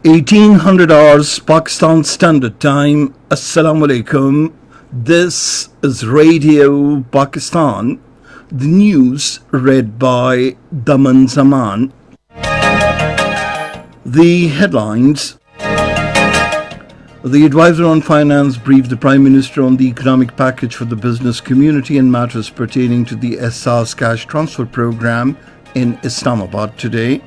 1800 hours Pakistan Standard Time. Assalamu alaikum. This is Radio Pakistan. The news read by Daman Zaman. The headlines. The advisor on finance briefed the Prime Minister on the economic package for the business community and matters pertaining to the SARS cash transfer program in Islamabad today.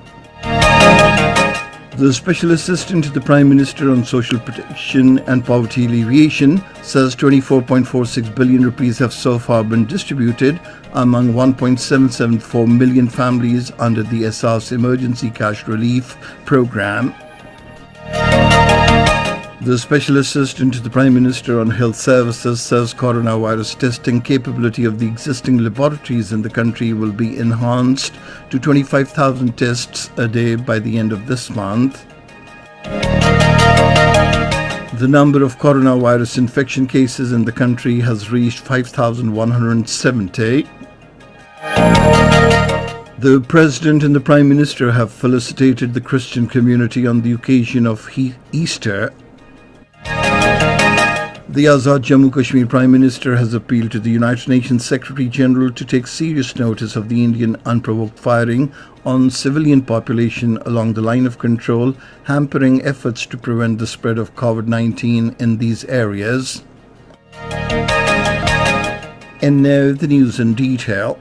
The Special Assistant to the Prime Minister on Social Protection and Poverty Alleviation says 24.46 billion rupees have so far been distributed among 1.774 million families under the SARS Emergency Cash Relief Program. The Special Assistant to the Prime Minister on Health Services says coronavirus testing capability of the existing laboratories in the country will be enhanced to 25,000 tests a day by the end of this month. The number of coronavirus infection cases in the country has reached 5,170. The President and the Prime Minister have felicitated the Christian community on the occasion of Easter. The Azad Jammu Kashmir Prime Minister has appealed to the United Nations Secretary General to take serious notice of the Indian unprovoked firing on civilian population along the line of control, hampering efforts to prevent the spread of COVID-19 in these areas. And now the news in detail.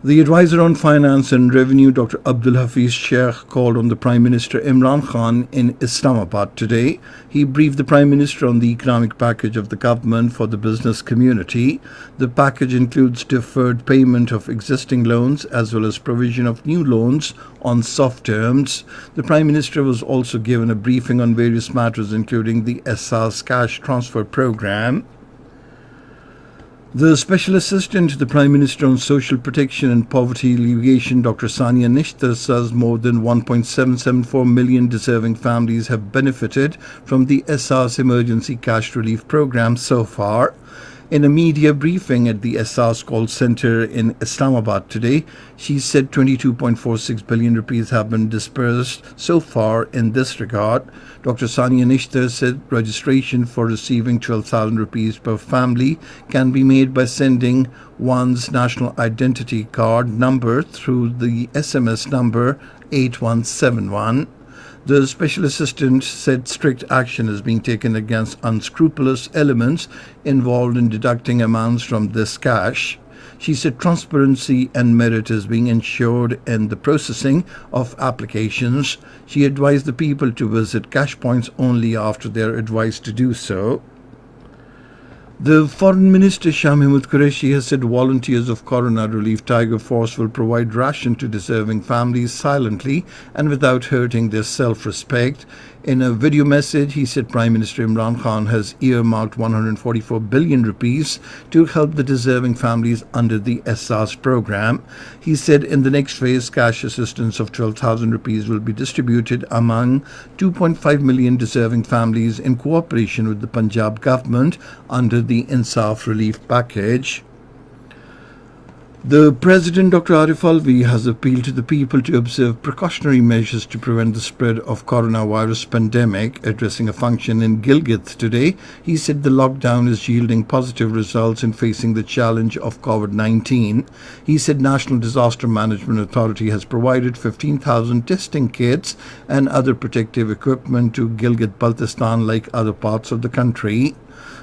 The advisor on finance and revenue, Dr. Abdul Hafiz Shah, called on the Prime Minister Imran Khan in Islamabad today. He briefed the Prime Minister on the economic package of the government for the business community. The package includes deferred payment of existing loans as well as provision of new loans on soft terms. The Prime Minister was also given a briefing on various matters including the SARS cash transfer program. The Special Assistant to the Prime Minister on Social Protection and Poverty Alleviation, Dr. Sania Nishtar, says more than 1.774 million deserving families have benefited from the SARS Emergency Cash Relief Program so far. In a media briefing at the SARS call centre in Islamabad today, she said 22.46 billion rupees have been dispersed so far in this regard. Dr. Sania Nishtar said registration for receiving 12,000 rupees per family can be made by sending one's national identity card number through the SMS number 8171. The Special Assistant said strict action is being taken against unscrupulous elements involved in deducting amounts from this cash. She said transparency and merit is being ensured in the processing of applications. She advised the people to visit cash points only after they are advised to do so. The Foreign Minister Shah Qureshi has said volunteers of Corona Relief Tiger Force will provide ration to deserving families silently and without hurting their self-respect. In a video message, he said Prime Minister Imran Khan has earmarked 144 billion rupees to help the deserving families under the SARS program. He said in the next phase, cash assistance of 12,000 rupees will be distributed among 2.5 million deserving families in cooperation with the Punjab government under the Insaf relief package. The President, Dr. Arif Alvi, has appealed to the people to observe precautionary measures to prevent the spread of coronavirus pandemic. Addressing a function in Gilgit today, he said the lockdown is yielding positive results in facing the challenge of COVID-19. He said National Disaster Management Authority has provided 15,000 testing kits and other protective equipment to Gilgit, Baltistan, like other parts of the country.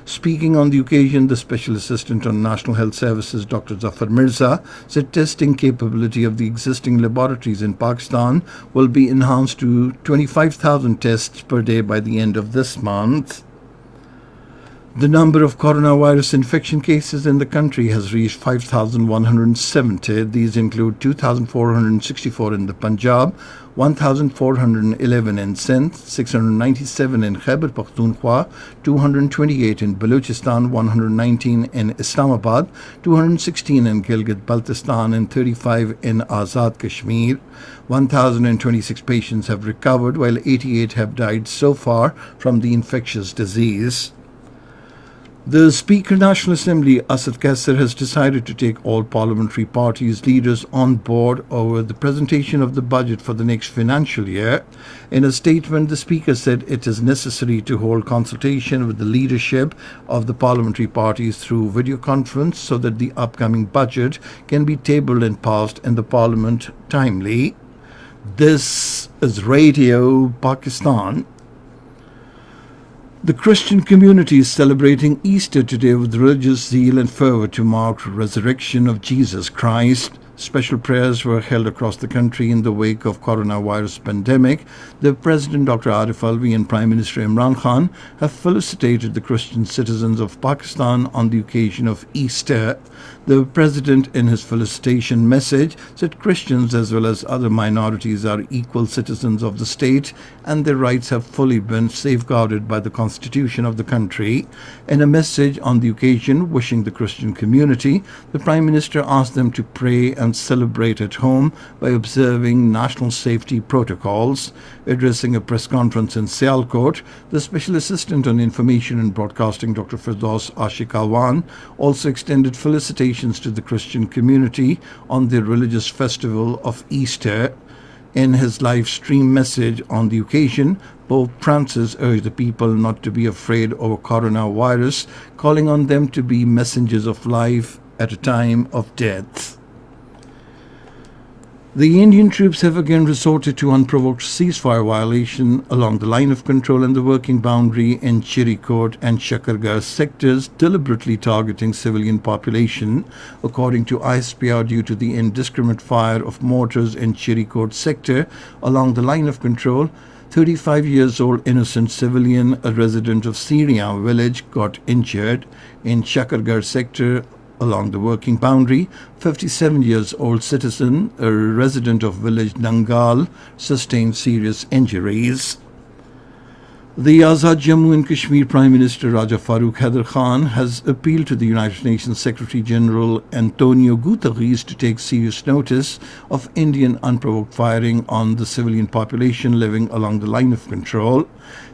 Speaking on the occasion, the Special Assistant on National Health Services, Dr. Zafar Mirza, said testing capability of the existing laboratories in Pakistan will be enhanced to 25,000 tests per day by the end of this month. The number of coronavirus infection cases in the country has reached 5,170. These include 2,464 in the Punjab, 1,411 in Sindh, 697 in Khyber Pakhtunkhwa, 228 in Balochistan, 119 in Islamabad, 216 in Gilgit Baltistan, and 35 in Azad Kashmir. 1,026 patients have recovered, while 88 have died so far from the infectious disease. The Speaker National Assembly, Asad Kassar, has decided to take all parliamentary parties' leaders on board over the presentation of the budget for the next financial year. In a statement, the Speaker said it is necessary to hold consultation with the leadership of the parliamentary parties through video conference so that the upcoming budget can be tabled and passed in the Parliament timely. This is Radio Pakistan. The Christian community is celebrating Easter today with religious zeal and fervour to mark the resurrection of Jesus Christ. Special prayers were held across the country in the wake of coronavirus pandemic. The President Dr. Arif Alvi and Prime Minister Imran Khan have felicitated the Christian citizens of Pakistan on the occasion of Easter. The President, in his felicitation message, said Christians as well as other minorities are equal citizens of the state and their rights have fully been safeguarded by the Constitution of the country. In a message on the occasion wishing the Christian community, the Prime Minister asked them to pray and celebrate at home by observing national safety protocols. Addressing a press conference in Sialkot, the Special Assistant on Information and Broadcasting Dr. Firdaus Ashik Alwan also extended felicitations to the Christian community on their religious festival of Easter. In his live stream message on the occasion, Pope Francis urged the people not to be afraid over coronavirus, calling on them to be messengers of life at a time of death. The Indian troops have again resorted to unprovoked ceasefire violation along the line of control and the working boundary in Chirikot and Shakargarh sectors, deliberately targeting civilian population. According to ISPR, due to the indiscriminate fire of mortars in Chirikot sector along the line of control, 35 years old innocent civilian, a resident of Syria village, got injured. In Shakargarh sector along the working boundary, 57 years old citizen, a resident of village Nangal, sustained serious injuries. The Azad Jammu and Kashmir Prime Minister Raja Farooq Haider Khan has appealed to the United Nations Secretary General Antonio Guterres to take serious notice of Indian unprovoked firing on the civilian population living along the line of control.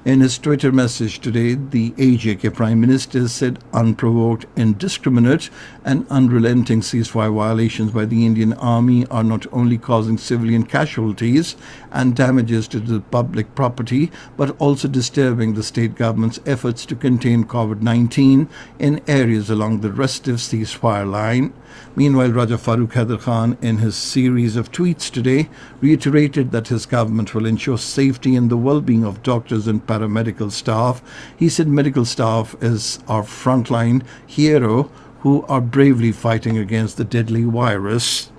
In his Twitter message today, the AJK Prime Minister said unprovoked, indiscriminate and unrelenting ceasefire violations by the Indian Army are not only causing civilian casualties and damages to the public property, but also disturbing the state government's efforts to contain COVID-19 in areas along the restive ceasefire line. Meanwhile, Raja Farooq Haider Khan, in his series of tweets today, reiterated that his government will ensure safety and the well-being of doctors and paramedical staff. He said medical staff is our frontline hero who are bravely fighting against the deadly virus.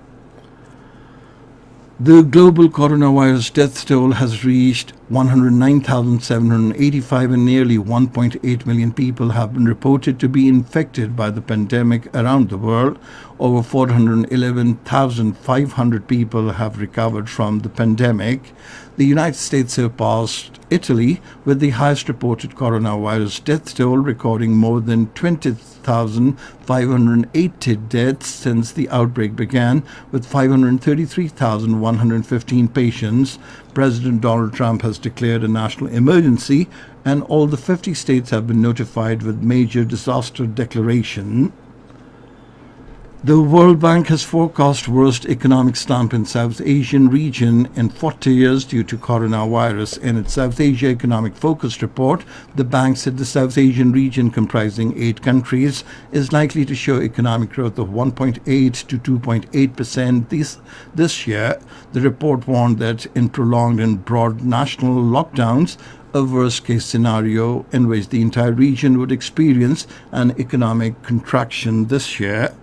The global coronavirus death toll has reached 109,785 and nearly 1.8 million people have been reported to be infected by the pandemic around the world. Over 411,500 people have recovered from the pandemic. The United States surpassed Italy with the highest reported coronavirus death toll, recording more than 20,580 deaths since the outbreak began, with 533,115 patients. President Donald Trump has declared a national emergency, and all the 50 states have been notified with major disaster declaration. The World Bank has forecast worst economic slump in South Asian region in 40 years due to coronavirus. In its South Asia Economic Focus report, the bank said the South Asian region, comprising 8 countries, is likely to show economic growth of 1.8 to 2.8% this year. The report warned that in prolonged and broad national lockdowns, a worst-case scenario in which the entire region would experience an economic contraction this year.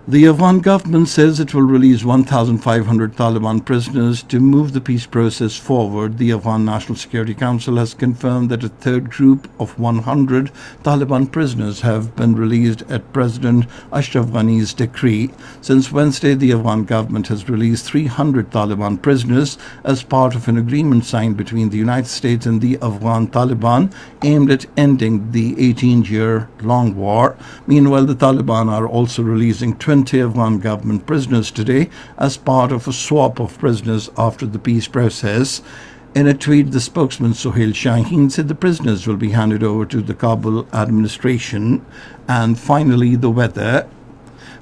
The Afghan government says it will release 1,500 Taliban prisoners to move the peace process forward. The Afghan National Security Council has confirmed that a third group of 100 Taliban prisoners have been released at President Ashraf Ghani's decree. Since Wednesday, the Afghan government has released 300 Taliban prisoners as part of an agreement signed between the United States and the Afghan Taliban aimed at ending the 18-year-long war. Meanwhile, the Taliban are also releasing 20 Afghan government prisoners today as part of a swap of prisoners after the peace process. In a tweet, the spokesman Sohail Shaheen said the prisoners will be handed over to the Kabul administration. And finally, the weather.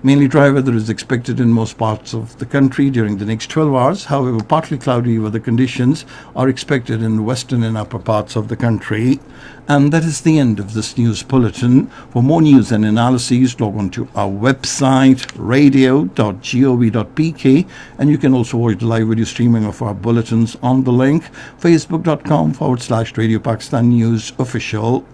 Mainly dry weather is expected in most parts of the country during the next 12 hours. However, partly cloudy weather conditions are expected in western and upper parts of the country. And that is the end of this news bulletin. For more news and analyses, log on to our website, radio.gov.pk, and you can also watch the live video streaming of our bulletins on the link facebook.com/Radio Pakistan News Official.